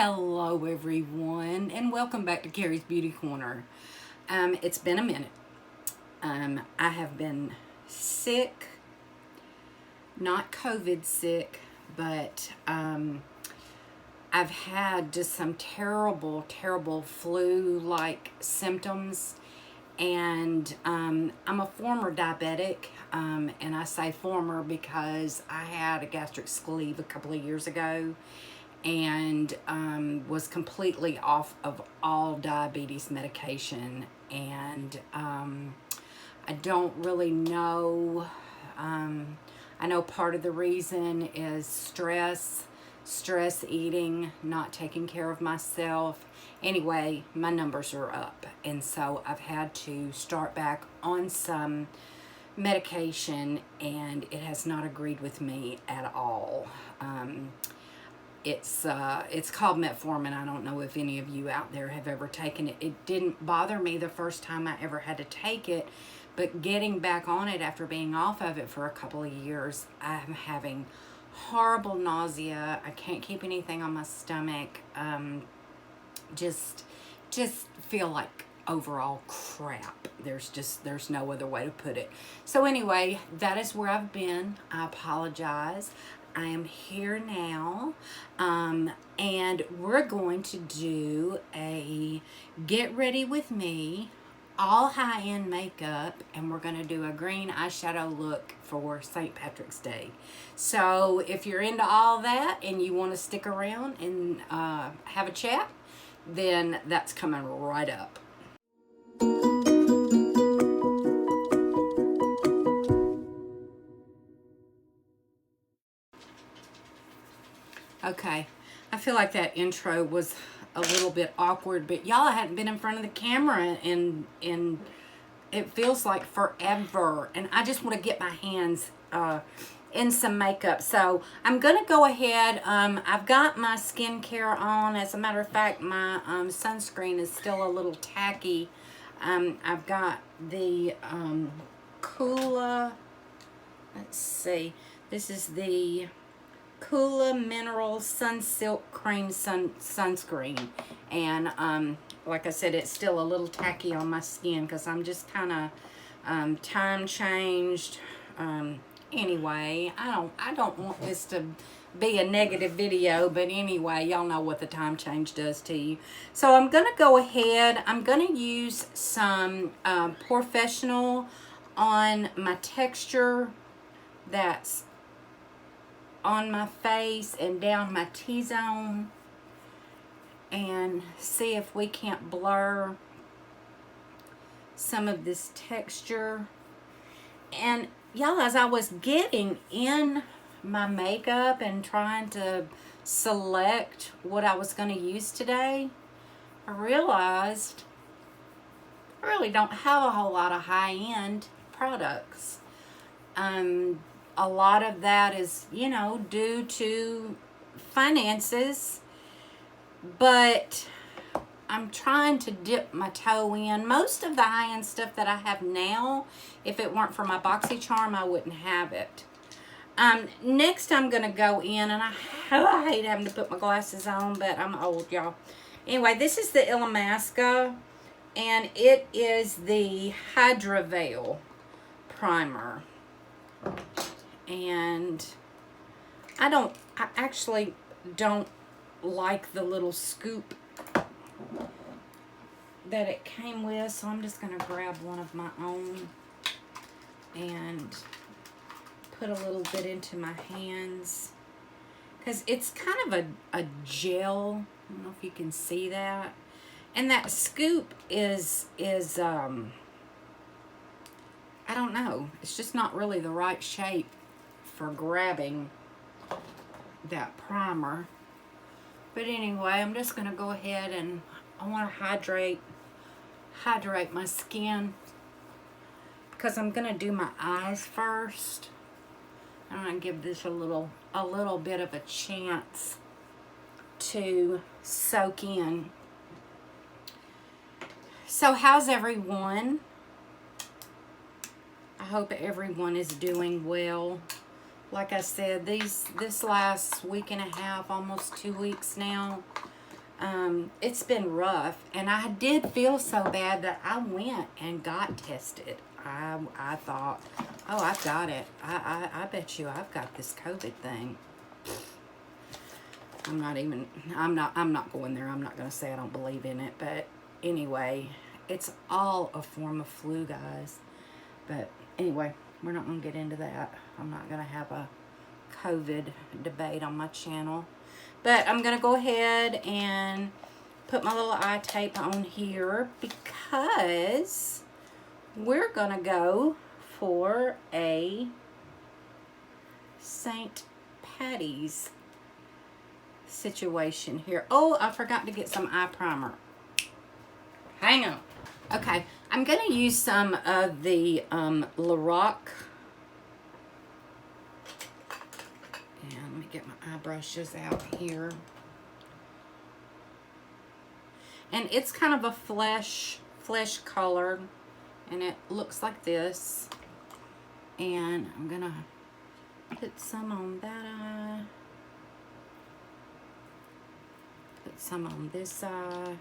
Hello everyone, and welcome back to Carrie's Beauty Corner. It's been a minute. I have been sick, not COVID sick, but I've had just some terrible flu-like symptoms, and I'm a former diabetic, and I say former because I had a gastric sleeve a couple of years ago, and was completely off of all diabetes medication, and I don't really know. I know part of the reason is stress eating, not taking care of myself. Anyway, my numbers are up, and so I've had to start back on some medication, and it has not agreed with me at all. It's called metformin. I don't know if any of you out there have ever taken it. It didn't bother me the first time I ever had to take it, but getting back on it after being off of it for a couple of years, I'm having horrible nausea. I can't keep anything on my stomach. Just feel like overall crap. There's no other way to put it. So anyway, that is where I've been. I apologize. I am here now, and we're going to do a get ready with me, all high-end makeup, and we're going to do a green eyeshadow look for St. Patrick's Day. So if you're into all that and you want to stick around and have a chat, then that's coming right up. Okay, I feel like that intro was a little bit awkward, but y'all, I hadn't been in front of the camera and it feels like forever, and I just want to get my hands in some makeup. So I'm gonna go ahead. I've got my skincare on. As a matter of fact, my sunscreen is still a little tacky. I've got the Coola, let's see, this is the Coola Mineral Sun Silk Cream sunscreen, and like I said, it's still a little tacky on my skin because I'm just kind of time changed. Anyway, I don't want this to be a negative video, but anyway, y'all know what the time change does to you. So I'm gonna go ahead. I'm gonna use some Professional on my texture that's on my face and down my T-zone, and see if we can't blur some of this texture. And y'all, as I was getting in my makeup and trying to select what I was going to use today, I realized I really don't have a whole lot of high-end products. A lot of that is, you know, due to finances, but I'm trying to dip my toe in. Most of the high-end stuff that I have now, if it weren't for my BoxyCharm, I wouldn't have it. Next, I'm going to go in, and I hate having to put my glasses on, but I'm old, y'all. Anyway, this is the Illamasqua, and it is the Hydra Veil Primer. And I actually don't like the little scoop that it came with, so I'm just going to grab one of my own and put a little bit into my hands, because it's kind of a gel. I don't know if you can see that. And that scoop is I don't know, it's just not really the right shape for grabbing that primer. But anyway, I'm just going to go ahead, and I want to hydrate my skin, because I'm going to do my eyes first. I'm going to give this a little bit of a chance to soak in. So how's everyone? I hope everyone is doing well. Like I said, this last week and a half, almost 2 weeks now, It's been rough, and I did feel so bad that I went and got tested. I thought, oh, I've got it. I bet you I've got this COVID thing. I'm not going there. I'm not going to say I don't believe in it, but anyway, it's all a form of flu, guys. But anyway, we're not going to get into that. I'm not going to have a COVID debate on my channel. But I'm going to go ahead and put my little eye tape on here because we're going to go for a St. Patty's situation here. Oh, I forgot to get some eye primer. Hang on. Okay, I'm going to use some of the Lorac. And let me get my eye brushes out here. And it's kind of a flesh color, and it looks like this. And I'm going to put some on that eye. Put some on this eye.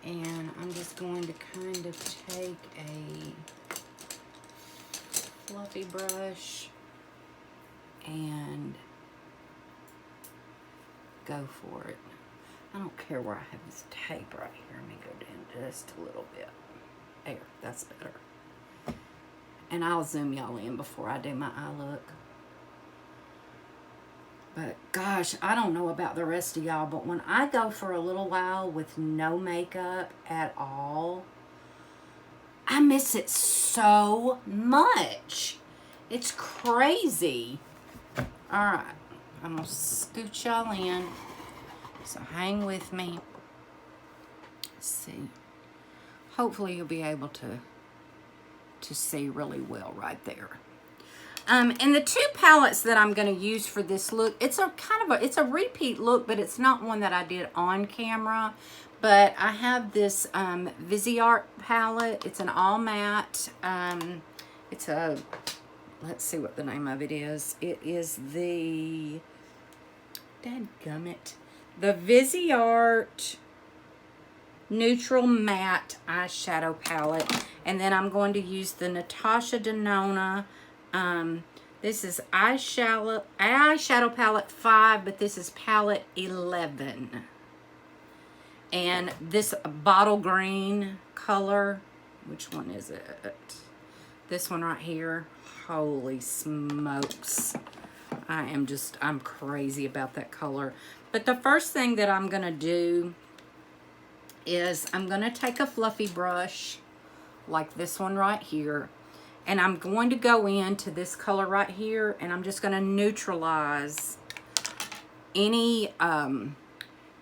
And I'm just going to kind of take a fluffy brush and go for it. I don't care where I have this tape right here. Let me go down just a little bit. There, that's better. And I'll zoom y'all in before I do my eye look. But gosh, I don't know about the rest of y'all, but when I go for a little while with no makeup at all, I miss it so much. It's crazy. All right, I'm gonna scoot y'all in. So hang with me. Let's see. Hopefully you'll be able to see really well right there. And the two palettes that I'm going to use for this look, it's a repeat look, but it's not one that I did on camera. But I have this Viseart palette. It's an all matte. It's a, let's see what the name of it is. It is the, dadgummit, the Viseart Neutral Matte Eyeshadow Palette. And then I'm going to use the Natasha Denona. This is eyeshadow palette 5, but this is palette 11. And this bottle green color, which one is it? This one right here. Holy smokes. I'm crazy about that color. But the first thing that I'm going to do is I'm going to take a fluffy brush like this one right here. And I'm going to go into this color right here, and I'm just going to neutralize any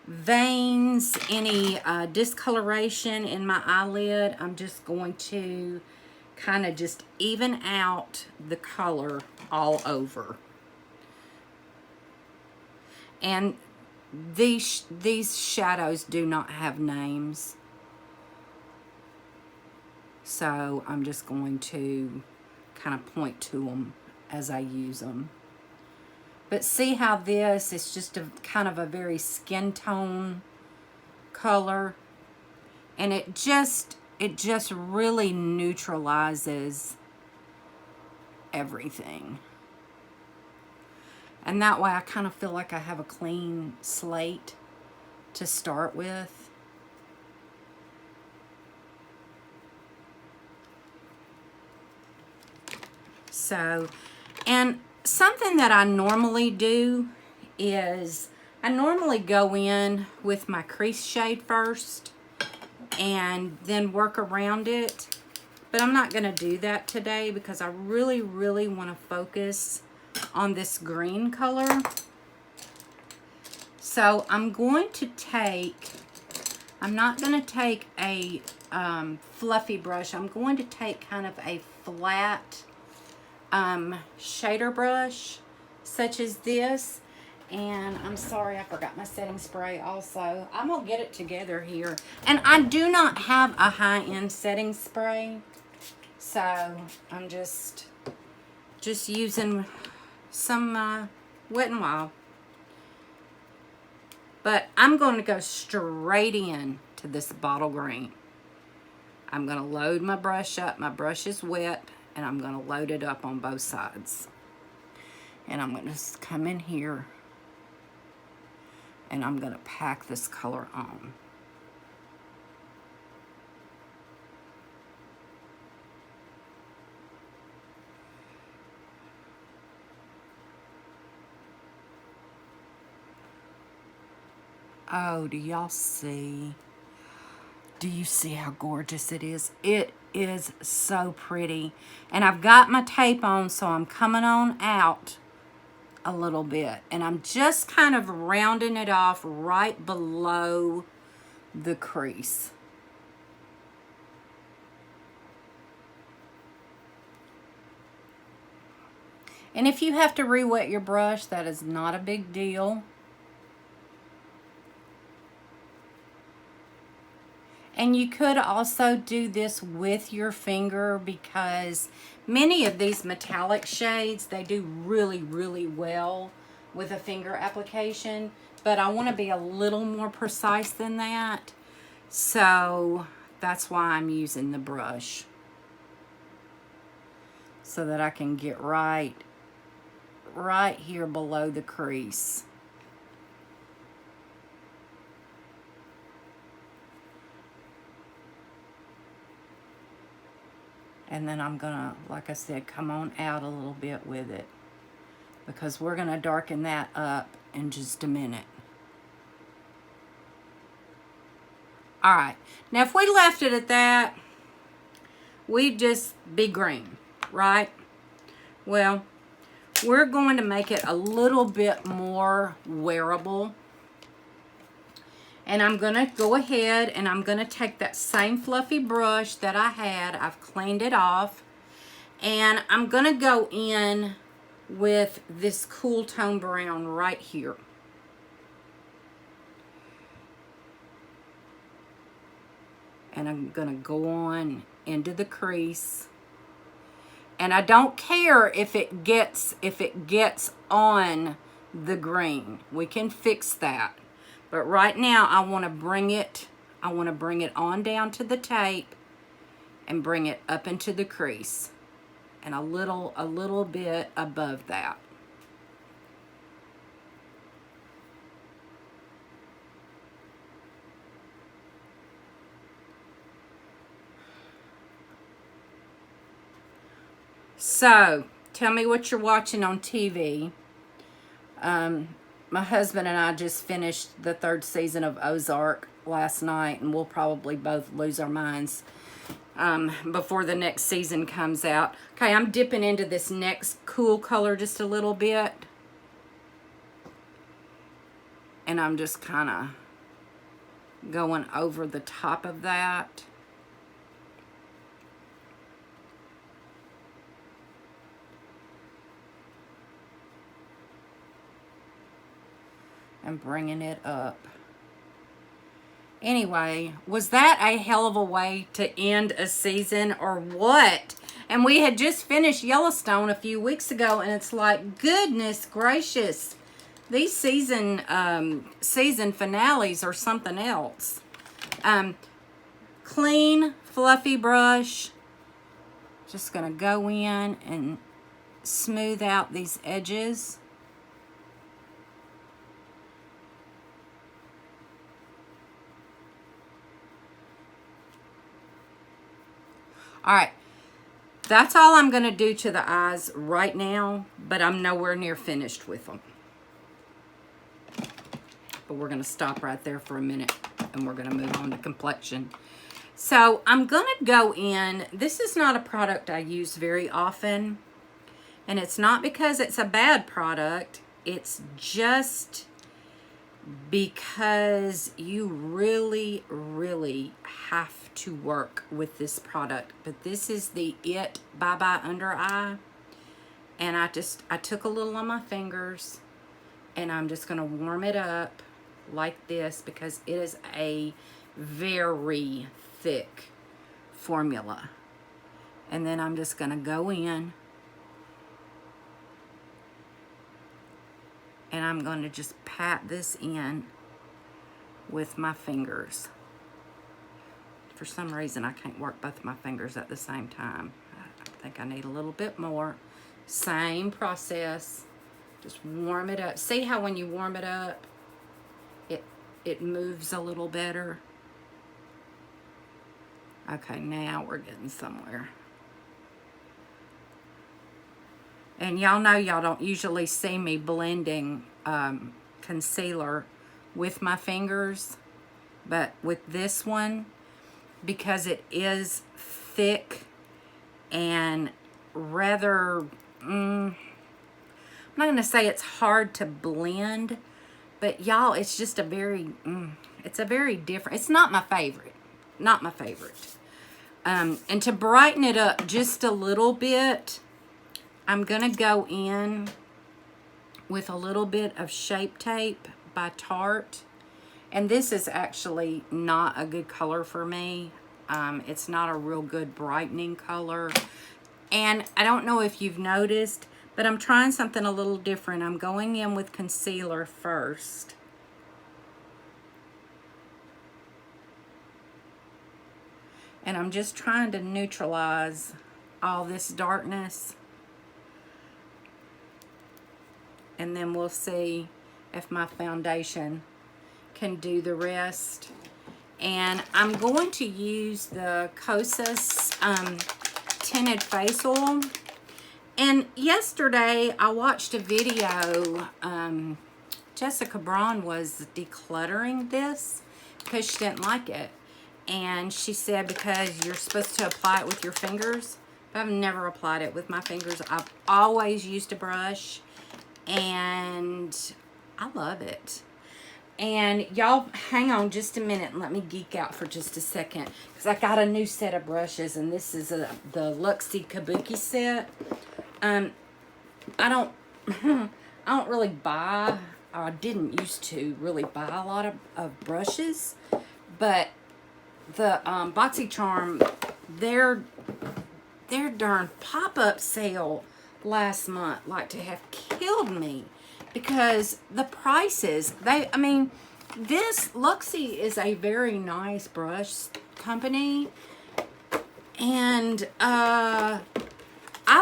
veins, any discoloration in my eyelid. I'm just going to kind of just even out the color all over. And these shadows do not have names. So I'm just going to kind of point to them as I use them. But see how this is just a kind of a very skin tone color. And it just really neutralizes everything. And that way I kind of feel like I have a clean slate to start with. So, and something that I normally do is I normally go in with my crease shade first and then work around it. But I'm not going to do that today because I really, really want to focus on this green color. So I'm going to take, I'm not going to take a fluffy brush. I'm going to take kind of a flat shader brush such as this. And I'm sorry, I forgot my setting spray also. I'm gonna get it together here. And I do not have a high-end setting spray, so I'm just using some Wet n Wild. But I'm going to go straight in to this bottle green. I'm going to load my brush up. My brush is wet, and I'm going to load it up on both sides. And I'm going to just come in here, and I'm going to pack this color on. Oh, do y'all see? Do you see how gorgeous it is? It is so pretty. And I've got my tape on, so I'm coming on out a little bit. And I'm just kind of rounding it off right below the crease. And if you have to re-wet your brush, that is not a big deal. And you could also do this with your finger, because many of these metallic shades, they do really, really well with a finger application. But I want to be a little more precise than that. So that's why I'm using the brush. So that I can get right here below the crease. And then I'm gonna, like I said, come on out a little bit with it, because we're gonna darken that up in just a minute. All right, now if we left it at that, we'd just be green, right? Well, we're going to make it a little bit more wearable. And I'm going to go ahead and I'm going to take that same fluffy brush that I had. I've cleaned it off. And I'm going to go in with this cool tone brown right here. And I'm going to go on into the crease. And I don't care if it gets on the green. We can fix that. But right now I want to bring it on down to the tape and bring it up into the crease and a little bit above that. So, tell me what you're watching on TV. My husband and I just finished the 3rd season of Ozark last night, and we'll probably both lose our minds before the next season comes out. Okay, I'm dipping into this next cool color just a little bit. And I'm just kind of going over the top of that. And bringing it up. Anyway, was that a hell of a way to end a season or what? And we had just finished Yellowstone a few weeks ago, and it's like, goodness gracious, these season finales are something else. Clean, fluffy brush. Just gonna go in and smooth out these edges. All right, that's all I'm going to do to the eyes right now, but I'm nowhere near finished with them. But we're going to stop right there for a minute, and we're going to move on to complexion. So I'm going to go in. This is not a product I use very often, and it's not because it's a bad product. It's just because you really, really have to work with this product. But this is the It Bye Bye Under Eye, and I took a little on my fingers, and I'm just going to warm it up like this, because it is a very thick formula. And then I'm just going to go in, and I'm going to just pat this in with my fingers. For some reason, I can't work both of my fingers at the same time. I think I need a little bit more. Same process. Just warm it up. See how when you warm it up, it moves a little better? Okay, now we're getting somewhere. And y'all know y'all don't usually see me blending concealer with my fingers. But with this one, because it is thick and rather, I'm not going to say it's hard to blend, but y'all, it's just a very, it's a very different, it's not my favorite. Not my favorite. And to brighten it up just a little bit, I'm going to go in with a little bit of Shape Tape by Tarte. And this is actually not a good color for me. It's not a real good brightening color. And I don't know if you've noticed, but I'm trying something a little different. I'm going in with concealer first. And I'm just trying to neutralize all this darkness. And then we'll see if my foundation can do the rest. And I'm going to use the Kosas tinted face oil. And yesterday I watched a video. Jessica Braun was decluttering this because she didn't like it. And she said because you're supposed to apply it with your fingers. But I've never applied it with my fingers. I've always used a brush. And I love it. And y'all hang on just a minute and let me geek out for just a second. Because I got a new set of brushes. And this is the Luxie Kabuki set. I don't really buy, or I didn't used to really buy a lot of brushes, but the BoxyCharm, their darn pop-up sale last month like to have killed me because the prices, I mean, this Luxie is a very nice brush company, and I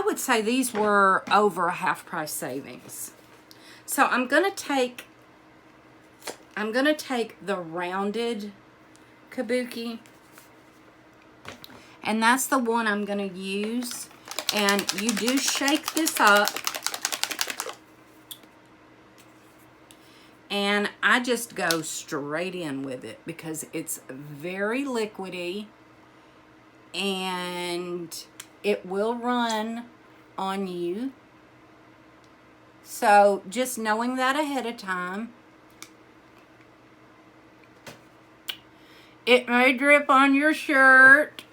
would say these were over a half price savings. So I'm gonna take the rounded Kabuki, and that's the one I'm gonna use. And you do shake this up, and I just go straight in with it because it's very liquidy and it will run on you. So just knowing that ahead of time. It may drip on your shirt.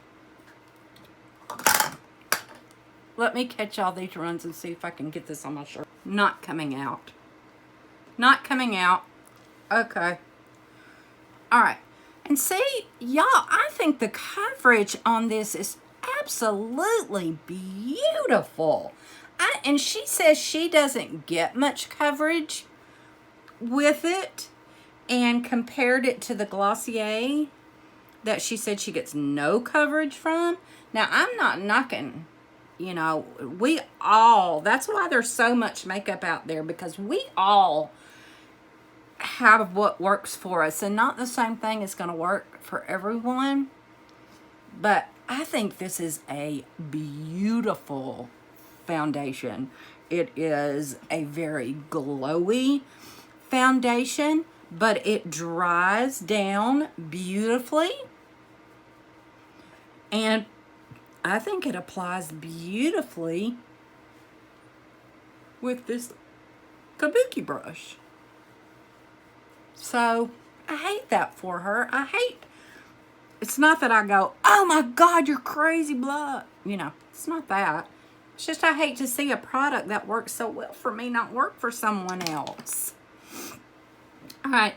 Let me catch all these runs and see if I can get this on my shirt. Not coming out. Not coming out. Okay. All right. And see, y'all, I think the coverage on this is absolutely beautiful. And she says she doesn't get much coverage with it, and compared it to the Glossier that she said she gets no coverage from. Now, I'm not knocking, you know, we all, that's why there's so much makeup out there, because we all have what works for us, and not the same thing is going to work for everyone. But I think this is a beautiful foundation. It is a very glowy foundation, but it dries down beautifully. And I think it applies beautifully with this Kabuki brush. So I hate that for her. It's not that I go, oh my God, you're crazy, blah. You know, it's not that. It's just I hate to see a product that works so well for me not work for someone else. All right,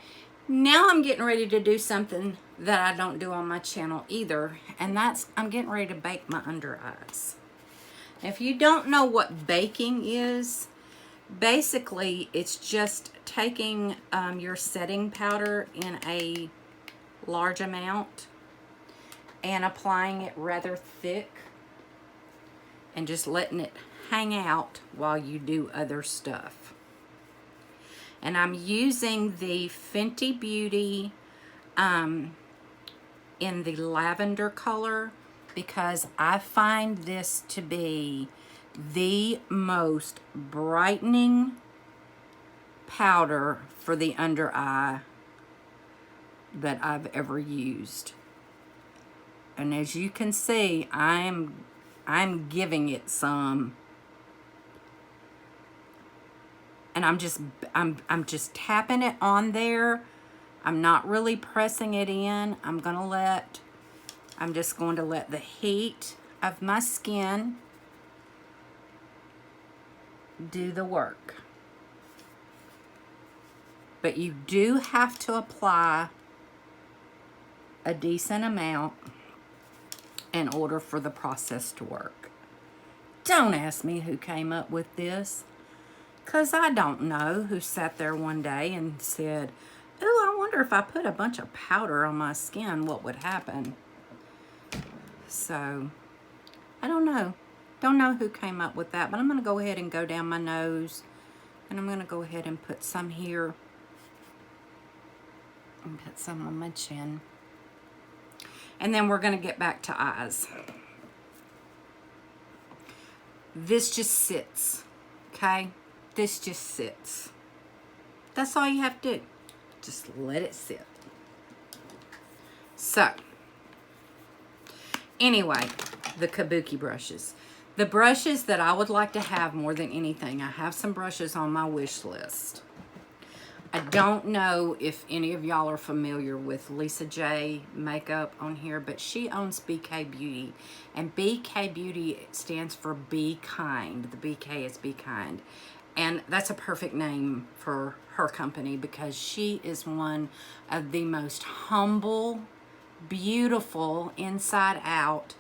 now I'm getting ready to do something that I don't do on my channel either, and that's I'm getting ready to bake my under eyes. If you don't know what baking is, basically it's just taking your setting powder in a large amount and applying it rather thick and just letting it hang out while you do other stuff. And I'm using the Fenty Beauty in the lavender color because I find this to be the most brightening powder for the under eye that I've ever used. And as you can see, I'm giving it some. And I'm just tapping it on there. I'm not really pressing it in. I'm just going to let the heat of my skin do the work. But you do have to apply a decent amount in order for the process to work. Don't ask me who came up with this, because I don't know who sat there one day and said, "Oh, I wonder if I put a bunch of powder on my skin, what would happen?" So, I don't know. Don't know who came up with that, but I'm going to go ahead and go down my nose, and I'm going to go ahead and put some here and put some on my chin. And then we're going to get back to eyes. This just sits, okay? This just sits. That's all you have to do. Just let it sit. So, anyway, the kabuki brushes. The brushes that I would like to have more than anything, I have some brushes on my wish list. I don't know if any of y'all are familiar with Lisa J makeup on here, but she owns BK Beauty. And BK Beauty stands for Be Kind. The BK is Be Kind. And that's a perfect name for her company because she is one of the most humble, beautiful, inside out.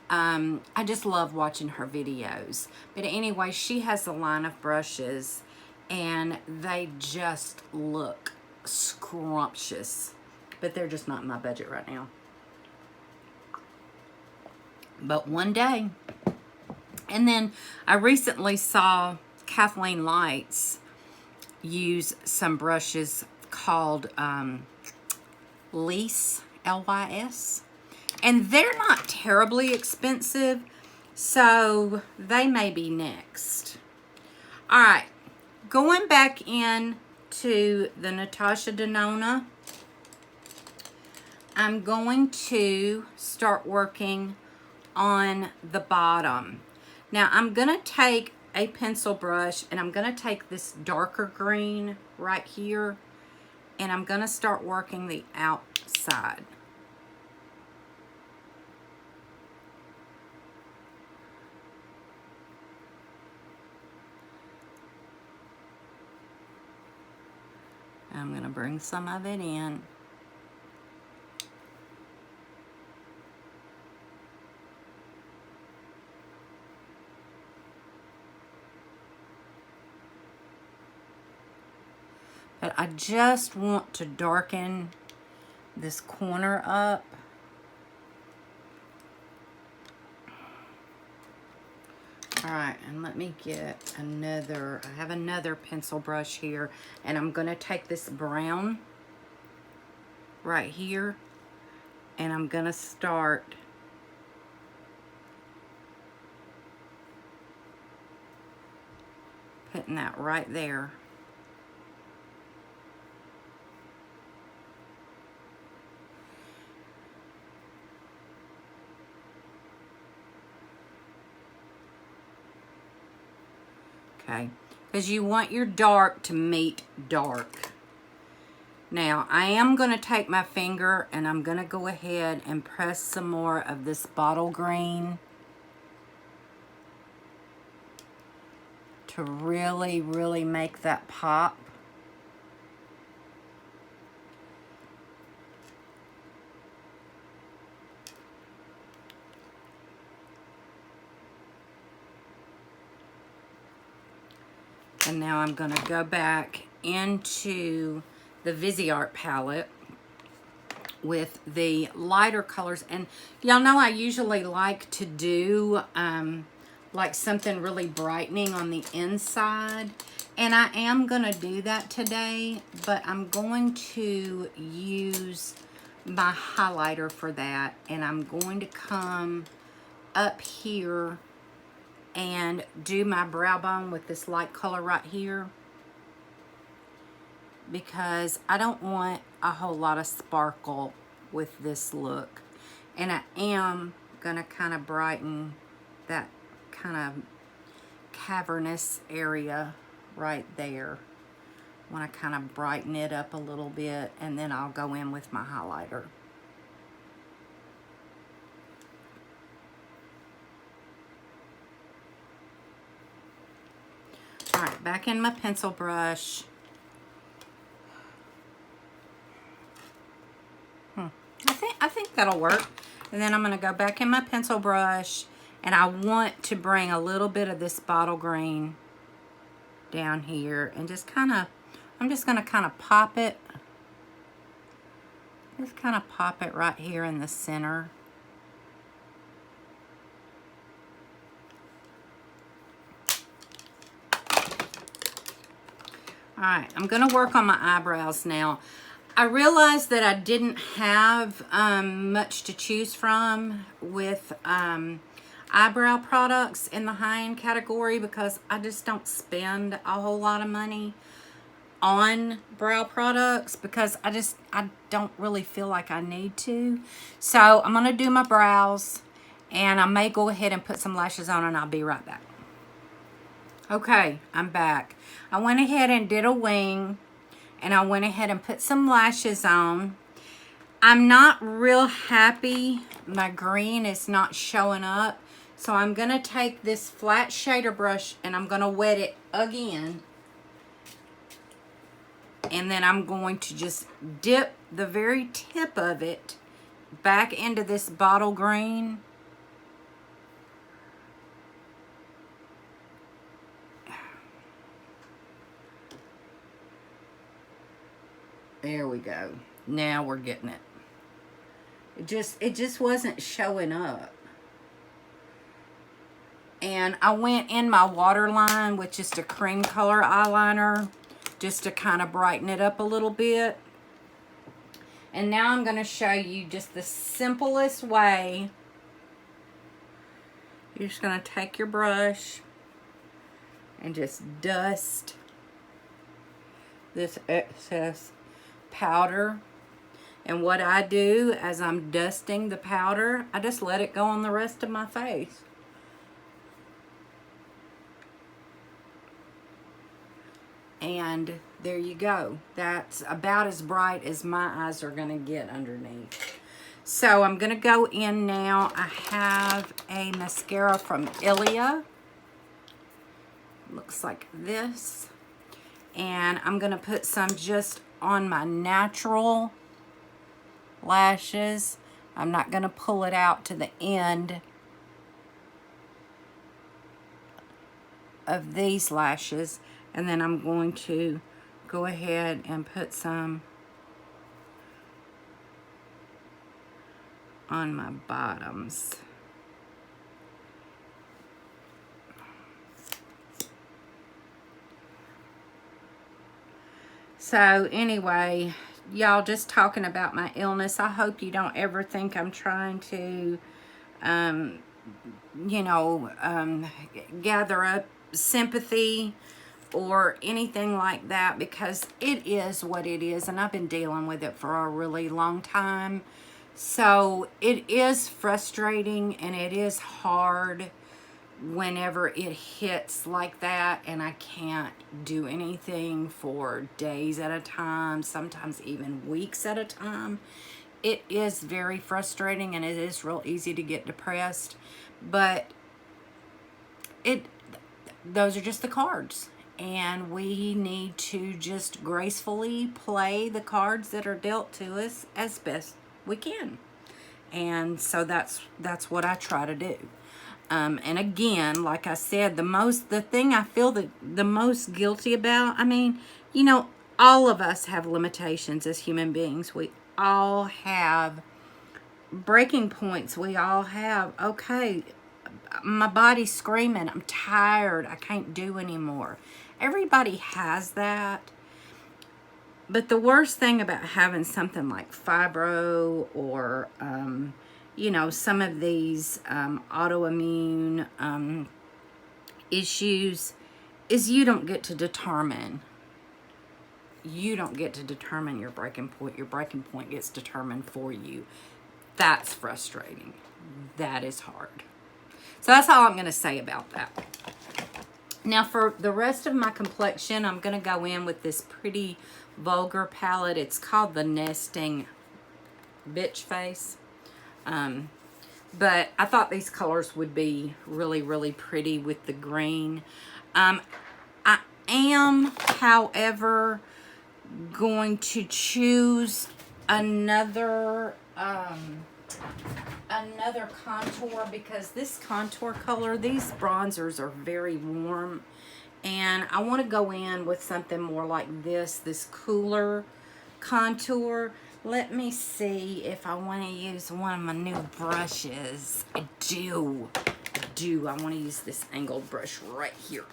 I just love watching her videos. But anyway, she has a line of brushes and they just look scrumptious, but they're just not in my budget right now. But one day, and then I recently saw Kathleen Lights use some brushes called Lys, L-Y-S, and they're not terribly expensive, so they may be next. All right. Going back in to the Natasha Denona, I'm going to start working on the bottom. Now I'm going to take a pencil brush and I'm going to take this darker green right here and I'm going to start working the outside. I'm going to bring some of it in. But I just want to darken this corner up. All right, and let me get another, I have another pencil brush here, and I'm going to take this brown right here, and I'm going to start putting that right there. Okay, because you want your dark to meet dark. Now, I am going to take my finger and I'm going to go ahead and press some more of this bottle green to really, really make that pop. And now I'm going to go back into the Viseart palette with the lighter colors. And y'all know I usually like to do like something really brightening on the inside. And I am going to do that today, but I'm going to use my highlighter for that. And I'm going to come up here and do my brow bone with this light color right here, because I don't want a whole lot of sparkle with this look. And I am going to kind of brighten that kind of cavernous area right there. I want to kind of brighten it up a little bit, and then I'll go in with my highlighter. All right, back in my pencil brush. I think that'll work. And then I'm going to go back in my pencil brush, and I want to bring a little bit of this bottle green down here and just kind of, I'm just going to kind of pop it. Just kind of pop it right here in the center. All right, I'm going to work on my eyebrows now. I realized that I didn't have much to choose from with eyebrow products in the high-end category, because I just don't spend a whole lot of money on brow products, because I don't really feel like I need to. So I'm going to do my brows, and I may go ahead and put some lashes on, and I'll be right back. Okay, I'm back. I went ahead and did a wing, and I went ahead and put some lashes on. I'm not real happy. My green is not showing up. So I'm going to take this flat shader brush, and I'm going to wet it again. And then I'm going to just dip the very tip of it back into this bottle green. There we go. Now we're getting it. It just wasn't showing up. And I went in my waterline with just a cream color eyeliner just to kind of brighten it up a little bit. And now I'm going to show you just the simplest way. You're just going to take your brush and just dust this excess powder. And what I do as I'm dusting the powder, I just let it go on the rest of my face. And there you go. That's about as bright as my eyes are going to get underneath. So I'm going to go in now. I have a mascara from Ilia. Looks like this. And I'm going to put some just on my natural lashes. I'm not going to pull it out to the end of these lashes. And then I'm going to go ahead and put some on my bottoms. So anyway, y'all, just talking about my illness. I hope you don't ever think I'm trying to, gather up sympathy or anything like that, because it is what it is, and I've been dealing with it for a really long time. So it is frustrating, and it is hard whenever it hits like that, and I can't do anything for days at a time, sometimes even weeks at a time. It is very frustrating, and it is real easy to get depressed, but those are just the cards, and we need to just gracefully play the cards that are dealt to us as best we can. And so that's what I try to do. And again, like I said, the thing I feel the most guilty about, I mean, all of us have limitations as human beings. We all have breaking points. We all have, okay, my body's screaming, I'm tired, I can't do anymore. Everybody has that. But the worst thing about having something like fibro or, you know, some of these autoimmune issues is you don't get to determine. You don't get to determine your breaking point. Your breaking point gets determined for you. That's frustrating. That is hard. So that's all I'm going to say about that. Now for the rest of my complexion, I'm going to go in with this pretty vulgar palette. It's called the Nesting Bitch Face. But I thought these colors would be really, really pretty with the green. I am, however, going to choose another contour, because this contour color, these bronzers are very warm, and I want to go in with something more like this cooler contour. Let me see if I want to use one of my new brushes. I do. I want to use this angled brush right here.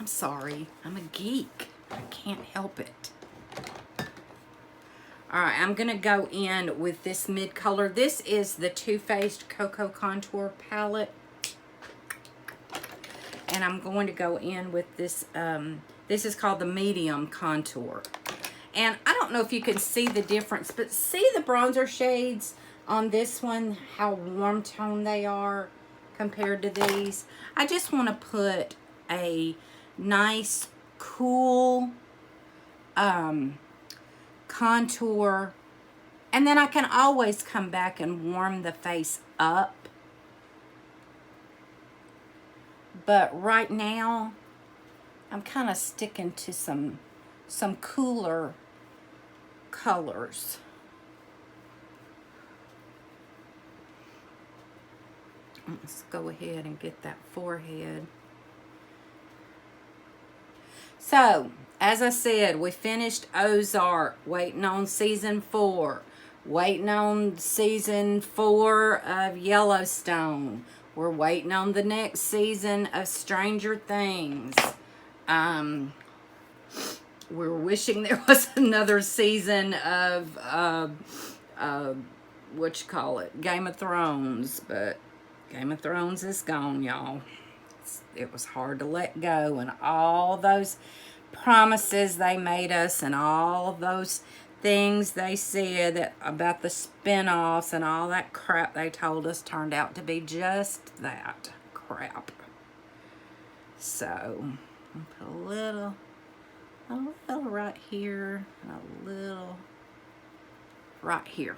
I'm sorry, I'm a geek. I can't help it. All right, I'm gonna go in with this mid color. This is the Too Faced Cocoa Contour Palette. And I'm going to go in with this, this is called the Medium Contour. And I don't know if you can see the difference, but see the bronzer shades on this one, how warm tone they are compared to these. I just want to put a nice, cool contour, and then I can always come back and warm the face up. But right now, I'm kind of sticking to some cooler colors. Let's go ahead and get that forehead. So, as I said, we finished Ozark, waiting on season 4, waiting on season 4 of Yellowstone. We're waiting on the next season of Stranger Things. We're wishing there was another season of, Game of Thrones, but Game of Thrones is gone, y'all. It was hard to let go, and all those promises they made us and all those things they said about the spin-offs and all that crap they told us turned out to be just that crap. So I'll put a little right here and a little right here.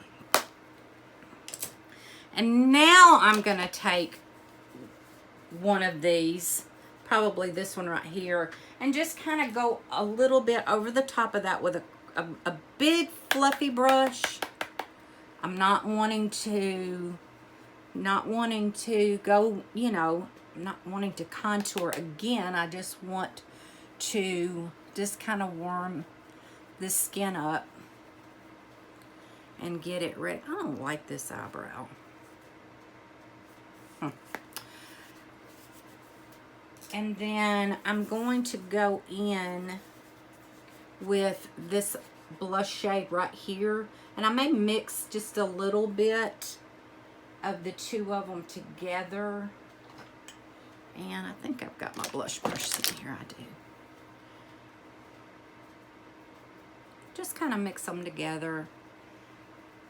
And now I'm gonna take one of these, probably this one right here, and just kind of go a little bit over the top of that with a big fluffy brush. I'm not wanting to go, you know, not wanting to contour again. I just want to just kind of warm the skin up and get it ready. I don't like this eyebrow. And then I'm going to go in with this blush shade right here. And I may mix just a little bit of the two of them together. And I think I've got my blush brush sitting here. I do. Just kind of mix them together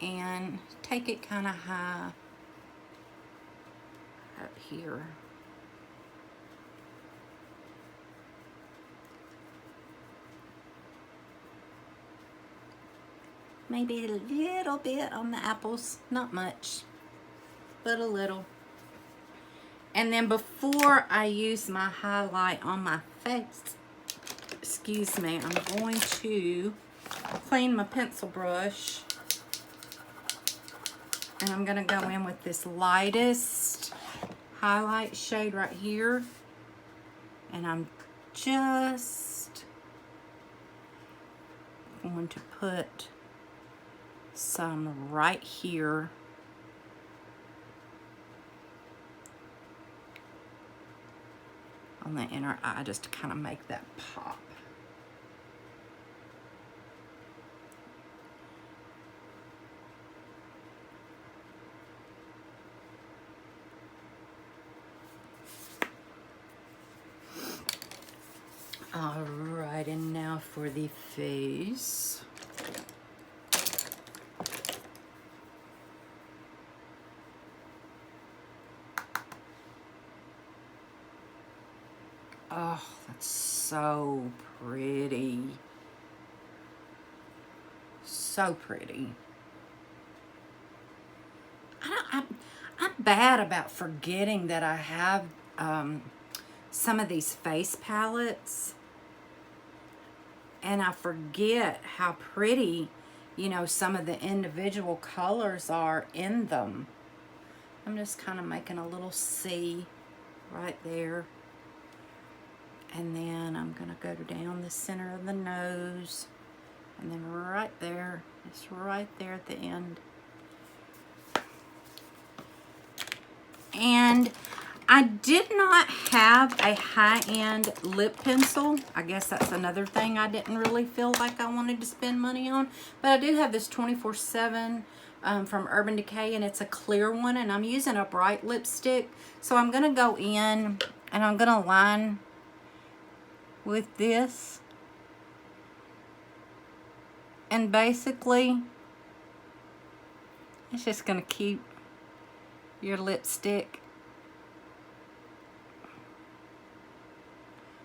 and take it kind of high up here. Maybe a little bit on the apples, not much, but a little. And then before I use my highlight on my face, excuse me, I'm going to clean my pencil brush. And I'm gonna go in with this lightest highlight shade right here. And I'm just going to put some right here. On the inner eye, just to kind of make that pop. All right, and now for the face. Oh, that's so pretty. So pretty. I'm bad about forgetting that I have some of these face palettes. And I forget how pretty, you know, some of the individual colors are in them. I'm just kind of making a little C right there. And then I'm going to go down the center of the nose. And then right there, it's right there at the end. And I did not have a high-end lip pencil. I guess that's another thing I didn't really feel like I wanted to spend money on. But I do have this 24/7 from Urban Decay, and it's a clear one. And I'm using a bright lipstick. So I'm going to go in and I'm going to line with this. And basically, it's just going to keep your lipstick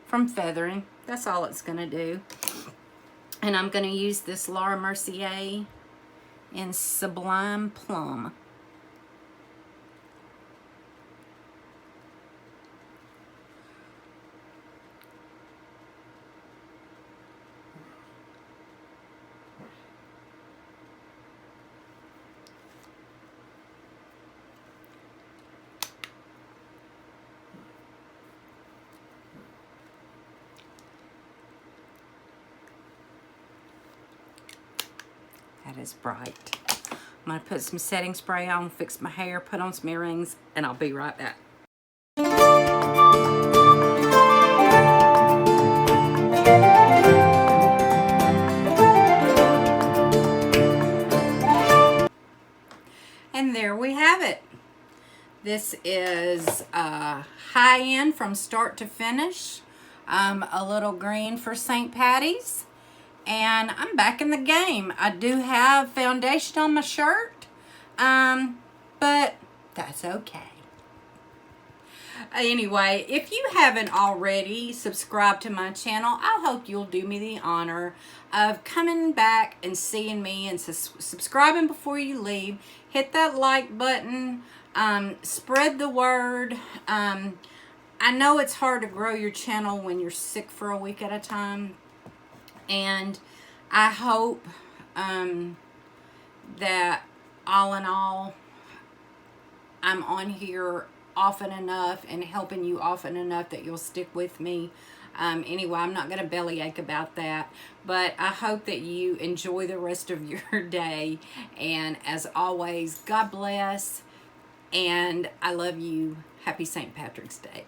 from feathering. That's all it's going to do. And I'm going to use this Laura Mercier in Sublime Plum. That is bright. I'm going to put some setting spray on, fix my hair, put on some earrings, and I'll be right back. And there we have it. This is high-end from start to finish. A little green for St. Patty's. And I'm back in the game. I do have foundation on my shirt, but that's okay. Anyway, if you haven't already subscribed to my channel, I hope you'll do me the honor of coming back and seeing me and subscribing before you leave. Hit that like button. Spread the word. I know it's hard to grow your channel when you're sick for a week at a time. And I hope that all in all, I'm on here often enough and helping you often enough that you'll stick with me. Anyway, I'm not going to bellyache about that. But I hope that you enjoy the rest of your day. And as always, God bless. And I love you. Happy St. Patrick's Day.